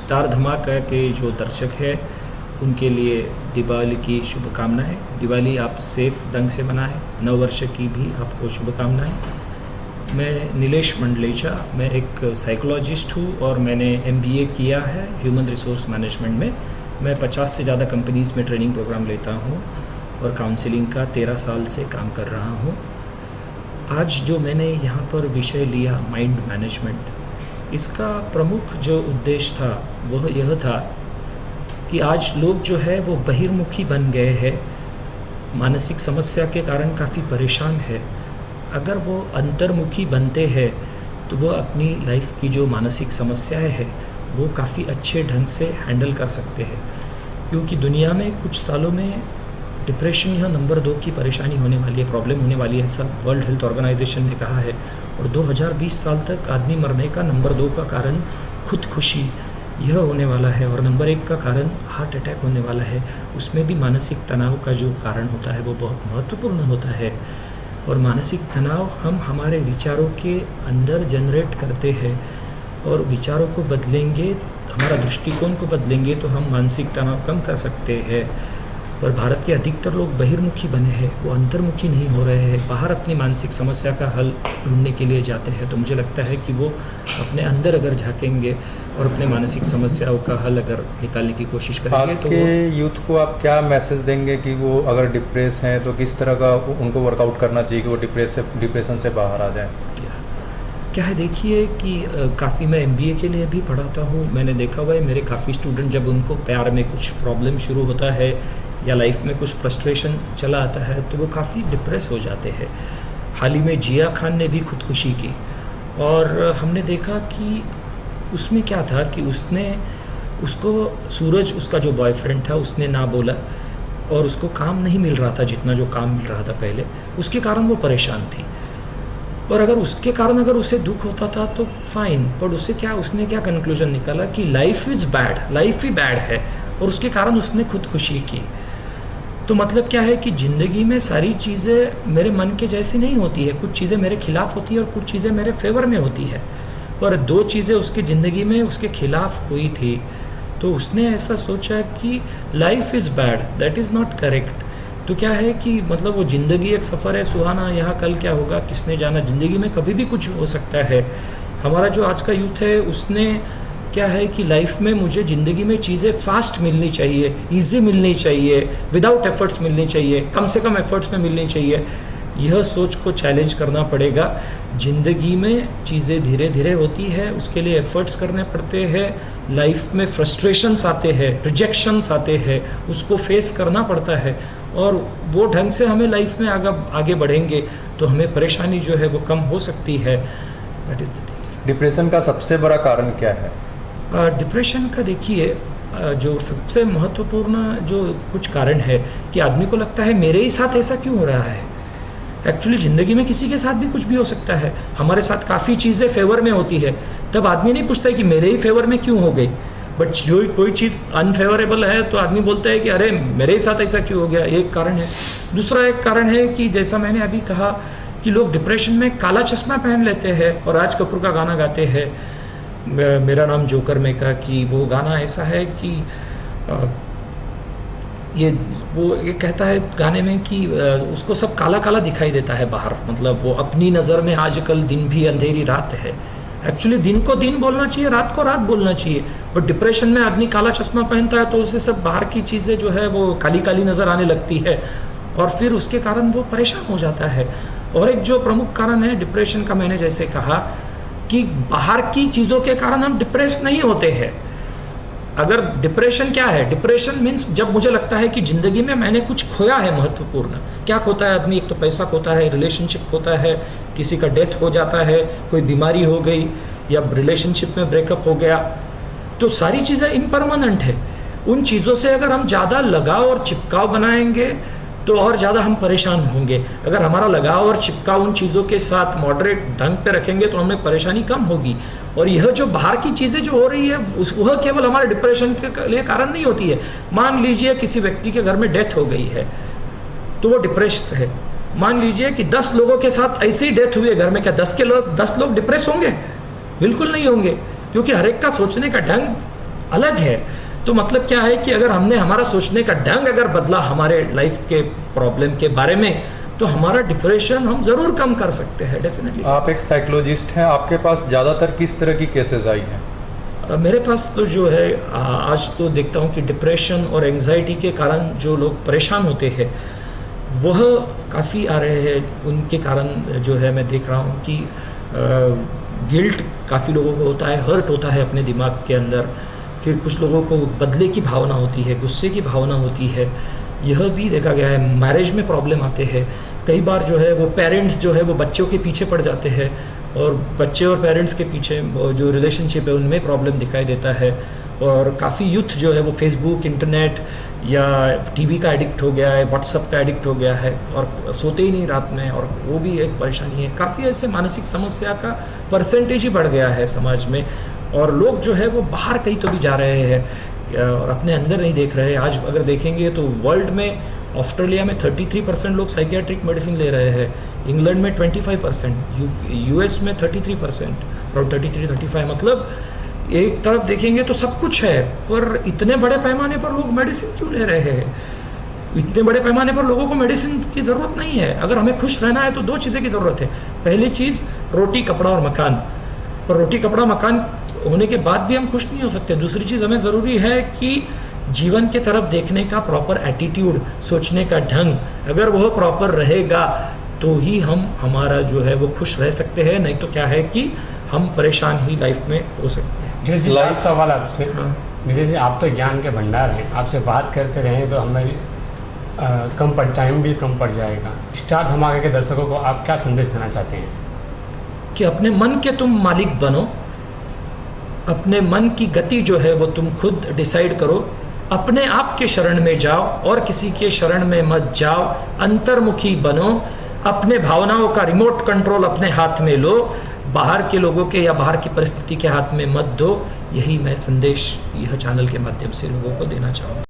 Star धमाका के जो दर्शक हैं उनके लिए दीपावली की शुभकामनाएं। दिवाली आप सेफ ढंग से मनाएं। नव वर्ष की भी आपको शुभकामनाएं। मैं नीलेश मंडलेचा, मैं एक साइकोलॉजिस्ट हूँ और मैंने MBA किया है ह्यूमन रिसोर्स मैनेजमेंट में। मैं 50 से ज़्यादा कंपनीज़ में ट्रेनिंग प्रोग्राम लेता हूँ और काउंसलिंग का 13 साल से काम कर रहा हूँ। आज जो मैंने यहाँ पर विषय लिया माइंड मैनेजमेंट, इसका प्रमुख जो उद्देश्य था वह यह था कि आज लोग जो है वो बहिर्मुखी बन गए हैं, मानसिक समस्या के कारण काफ़ी परेशान है। अगर वो अंतर्मुखी बनते हैं तो वो अपनी लाइफ की जो मानसिक समस्याएं है वो काफ़ी अच्छे ढंग से हैंडल कर सकते हैं, क्योंकि दुनिया में कुछ सालों में डिप्रेशन यह नंबर 2 की परेशानी होने वाली है, प्रॉब्लम होने वाली है। सब वर्ल्ड हेल्थ ऑर्गेनाइजेशन ने कहा है। और 2020 साल तक आदमी मरने का नंबर 2 का कारण खुदकुशी यह होने वाला है, और नंबर 1 का कारण हार्ट अटैक होने वाला है। उसमें भी मानसिक तनाव का जो कारण होता है वो बहुत महत्वपूर्ण होता है। और मानसिक तनाव हम हमारे विचारों के अंदर जनरेट करते हैं, और विचारों को बदलेंगे, हमारा दृष्टिकोण को बदलेंगे तो हम मानसिक तनाव कम कर सकते हैं। पर भारत के अधिकतर लोग बहिर्मुखी बने हैं, वो अंतर्मुखी नहीं हो रहे हैं, बाहर अपनी मानसिक समस्या का हल ढूंढने के लिए जाते हैं। तो मुझे लगता है कि वो अपने अंदर अगर झांकेंगे और अपने मानसिक समस्याओं का हल अगर निकालने की कोशिश करेंगे आज तो के यूथ को आप क्या मैसेज देंगे कि वो अगर डिप्रेस हैं तो किस तरह का उनको वर्कआउट करना चाहिए कि वो डिप्रेशन से बाहर आ जाएं? क्या है, देखिए कि काफ़ी मैं MBA के लिए भी पढ़ाता हूँ। मैंने देखा हुआ है मेरे काफ़ी स्टूडेंट जब उनको प्यार में कुछ प्रॉब्लम शुरू होता है या लाइफ में कुछ फ्रस्ट्रेशन चला आता है तो वो काफ़ी डिप्रेस हो जाते हैं। हाल ही में जिया खान ने भी खुदकुशी की, और हमने देखा कि उसमें क्या था कि उसको सूरज, उसका जो बॉयफ्रेंड था, उसने ना बोला, और उसको काम नहीं मिल रहा था जितना जो काम मिल रहा था पहले, उसके कारण वो परेशान थी। और अगर उसके कारण अगर उसे दुख होता था तो फाइन, पर उसने क्या कंक्लूजन निकाला कि life is bad, life he bad है, और उसके कारण उसने खुदकुशी की। तो मतलब क्या है कि ज़िंदगी में सारी चीज़ें मेरे मन के जैसी नहीं होती है, कुछ चीज़ें मेरे खिलाफ होती है और कुछ चीज़ें मेरे फेवर में होती है। पर 2 चीज़ें उसकी ज़िंदगी में उसके खिलाफ हुई थी, तो उसने ऐसा सोचा कि life is bad, that is not correct. तो क्या है कि मतलब वो ज़िंदगी एक सफ़र है सुहाना, यहाँ कल क्या होगा किसने जाना, ज़िंदगी में कभी भी कुछ हो सकता है। हमारा जो आज का यूथ है उसने क्या है कि लाइफ में मुझे ज़िंदगी में चीज़ें फास्ट मिलनी चाहिए, इजी मिलनी चाहिए, विदाउट एफर्ट्स मिलनी चाहिए, कम से कम एफर्ट्स में मिलनी चाहिए। यह सोच को चैलेंज करना पड़ेगा। ज़िंदगी में चीज़ें धीरे धीरे होती है, उसके लिए एफर्ट्स करने पड़ते हैं। लाइफ में फ्रस्ट्रेशंस आते हैं, रिजेक्शंस आते हैं, उसको फेस करना पड़ता है, और वो ढंग से हमें लाइफ में आगे बढ़ेंगे तो हमें परेशानी जो है वो कम हो सकती है। That is the thing. Depression का सबसे बड़ा कारण क्या है? डिप्रेशन का देखिए जो सबसे महत्वपूर्ण जो कुछ कारण है कि आदमी को लगता है मेरे ही साथ ऐसा क्यों हो रहा है। एक्चुअली ज़िंदगी में किसी के साथ भी कुछ भी हो सकता है। हमारे साथ काफ़ी चीज़ें फेवर में होती है, तब आदमी नहीं पूछता है कि मेरे ही फेवर में क्यों हो गई। बट जो कोई चीज़ अनफेवरेबल है तो आदमी बोलता है कि अरे मेरे ही साथ ऐसा क्यों हो गया। एक कारण है। दूसरा एक कारण है कि जैसा मैंने अभी कहा कि लोग डिप्रेशन में काला चश्मा पहन लेते हैं और राज कपूर का गाना गाते हैं, मेरा नाम जोकर में का, कि वो गाना ऐसा है कि ये कहता है गाने में कि उसको सब काला काला दिखाई देता है बाहर, मतलब वो अपनी नज़र में आजकल दिन भी अंधेरी रात है। एक्चुअली दिन को दिन बोलना चाहिए, रात को रात बोलना चाहिए। बट डिप्रेशन में आदमी काला चश्मा पहनता है तो उसे सब बाहर की चीज़ें जो है वो काली काली नज़र आने लगती है, और फिर उसके कारण वो परेशान हो जाता है। और एक जो प्रमुख कारण है डिप्रेशन का, मैंने जैसे कहा कि बाहर की चीज़ों के कारण हम डिप्रेस नहीं होते हैं। अगर डिप्रेशन क्या है, डिप्रेशन मीन्स जब मुझे लगता है कि ज़िंदगी में मैंने कुछ खोया है महत्वपूर्ण। क्या खोता है आदमी? एक तो पैसा खोता है, रिलेशनशिप खोता है, किसी का डेथ हो जाता है, कोई बीमारी हो गई, या रिलेशनशिप में ब्रेकअप हो गया। तो सारी चीज़ें इम्परमानेंट है। उन चीज़ों से अगर हम ज़्यादा लगाव और चिपकाव बनाएंगे तो और ज़्यादा हम परेशान होंगे। अगर हमारा लगाव और चिपकाव उन चीज़ों के साथ मॉडरेट ढंग पे रखेंगे तो हमें परेशानी कम होगी। और यह जो बाहर की चीज़ें जो हो रही है वह केवल हमारे डिप्रेशन के लिए कारण नहीं होती है। मान लीजिए किसी व्यक्ति के घर में डेथ हो गई है तो वो डिप्रेस्ड है। मान लीजिए कि 10 लोगों के साथ ऐसी डेथ हुई है घर में, क्या 10 लोग डिप्रेस होंगे? बिल्कुल नहीं होंगे, क्योंकि हर एक का सोचने का ढंग अलग है। तो मतलब क्या है कि अगर हमने हमारा सोचने का ढंग अगर बदला हमारे लाइफ के प्रॉब्लम के बारे में, तो हमारा डिप्रेशन हम जरूर कम कर सकते हैं डेफिनेटली। आप एक साइकोलॉजिस्ट हैं, आपके पास ज़्यादातर किस तरह की केसेस आई हैं? मेरे पास तो जो है आज तो देखता हूँ कि डिप्रेशन और एंजाइटी के कारण जो लोग परेशान होते हैं वह काफ़ी आ रहे हैं। उनके कारण जो है मैं देख रहा हूँ कि गिल्ट काफ़ी लोगों को होता है, हर्ट होता है अपने दिमाग के अंदर। फिर कुछ लोगों को बदले की भावना होती है, गुस्से की भावना होती है। यह भी देखा गया है। मैरिज में प्रॉब्लम आते हैं कई बार, जो है वो पेरेंट्स जो है वो बच्चों के पीछे पड़ जाते हैं, और बच्चे और पेरेंट्स के पीछे जो रिलेशनशिप है उनमें प्रॉब्लम दिखाई देता है। और काफ़ी यूथ जो है वो फेसबुक, इंटरनेट या टीवी का एडिक्ट हो गया है, व्हाट्सएप का एडिक्ट हो गया है, और सोते ही नहीं रात में, और वो भी एक परेशानी है। काफ़ी ऐसे मानसिक समस्या का परसेंटेज ही बढ़ गया है समाज में, और लोग जो है वो बाहर कहीं तो भी जा रहे हैं और अपने अंदर नहीं देख रहे हैं। आज अगर देखेंगे तो वर्ल्ड में ऑस्ट्रेलिया में 33% लोग साइकियाट्रिक मेडिसिन ले रहे हैं, इंग्लैंड में 25%, यूएस में 33%, और 33-35। मतलब एक तरफ देखेंगे तो सब कुछ है, पर इतने बड़े पैमाने पर लोग मेडिसिन क्यों ले रहे हैं? इतने बड़े पैमाने पर लोगों को मेडिसिन की ज़रूरत नहीं है। अगर हमें खुश रहना है तो दो चीज़ें की ज़रूरत है। पहली चीज़ रोटी, कपड़ा और मकान। पर रोटी, कपड़ा, मकान होने के बाद भी हम खुश नहीं हो सकते। दूसरी चीज़ हमें ज़रूरी है कि जीवन के तरफ देखने का प्रॉपर एटीट्यूड, सोचने का ढंग अगर वह प्रॉपर रहेगा तो ही हम हमारा जो है वो खुश रह सकते हैं। नहीं तो क्या है कि हम परेशान ही लाइफ में हो सकते हैं। लास्ट सवाल आपसे। नीरज जी, आप तो ज्ञान के भंडार हैं, आपसे बात करते रहें तो हमें टाइम भी कम पड़ जाएगा। स्टार धमाके के दर्शकों को आप क्या संदेश देना चाहते हैं? कि अपने मन के तुम मालिक बनो, अपने मन की गति जो है वो तुम खुद डिसाइड करो, अपने आप के शरण में जाओ और किसी के शरण में मत जाओ, अंतर्मुखी बनो, अपने भावनाओं का रिमोट कंट्रोल अपने हाथ में लो, बाहर के लोगों के या बाहर की परिस्थिति के हाथ में मत दो। यही मैं संदेश यह चैनल के माध्यम से लोगों को देना चाहूँगा।